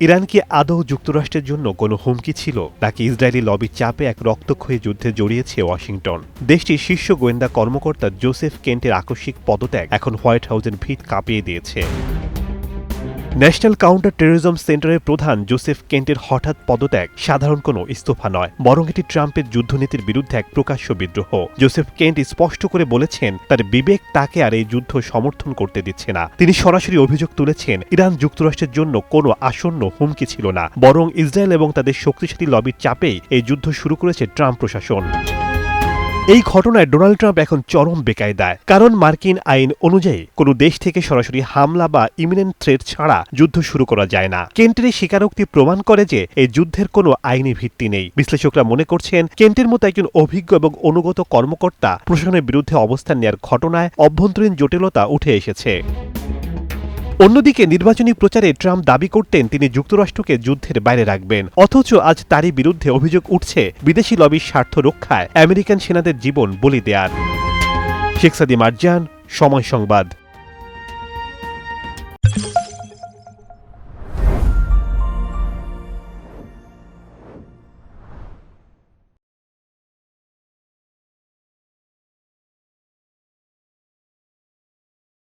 Iran কি আদৌ যুক্তরাষ্ট্রের জন্য কোনো হুমকি ছিল, নাকি ইসরায়েলি লবির চাপে এক রক্তক্ষয়ী যুদ্ধে জড়িয়েছে ওয়াশিংটন? দেশটির শীর্ষ গোয়েন্দা কর্মকর্তা জোসেফ কেন্টের আকস্মিক পদত্যাগ এখন হোয়াইট হাউসের ভিত কাঁপিয়ে দিয়েছে। ন্যাশনাল কাউন্টার টেরোরিজম সেন্টারের প্রধান জোসেফ কেন্টের হঠাৎ পদত্যাগ সাধারণ কোনো ইস্তফা নয়, বরং এটি ট্রাম্পের যুদ্ধনীতির বিরুদ্ধে এক প্রকাশ্য বিদ্রোহ। জোসেফ কেন্ট স্পষ্ট করে বলেছেন, তার বিবেক তাকে আর এই যুদ্ধ সমর্থন করতে দিচ্ছে না। তিনি সরাসরি অভিযোগ তুলেছেন, ইরান যুক্তরাষ্ট্রের জন্য কোনো আসন্ন হুমকি ছিল না, বরং ইসরায়েল এবং তাদের শক্তিশালী লবির চাপেই এই যুদ্ধ শুরু করেছে ট্রাম্প প্রশাসন। এই ঘটনায় ডোনাল্ড ট্রাম্প এখন চরম বেকায়দায়, কারণ মার্কিন আইন অনুযায়ী কোনো দেশ থেকে সরাসরি হামলা বা ইমিনেন্ট থ্রেট ছাড়া যুদ্ধ শুরু করা যায় না। কেন্টের এই স্বীকারোক্তি প্রমাণ করে যে এই যুদ্ধের কোনো আইনি ভিত্তি নেই। বিশ্লেষকরা মনে করছেন, কেন্টের মতো একজন অভিজ্ঞ এবং অনুগত কর্মকর্তা প্রশাসনের বিরুদ্ধে অবস্থান নেওয়ার ঘটনায় অভ্যন্তরীণ জটিলতা উঠে এসেছে। অন্যদিকে নির্বাচনী প্রচারে ট্রাম্প দাবি করতেন তিনি যুক্তরাষ্ট্রকে যুদ্ধের বাইরে রাখবেন, অথচ আজ তারই বিরুদ্ধে অভিযোগ উঠছে বিদেশি লবির স্বার্থ রক্ষায় আমেরিকান সেনাদের জীবন বলি দেয়ার। শেখ সাদি মার্জান, সময় সংবাদ।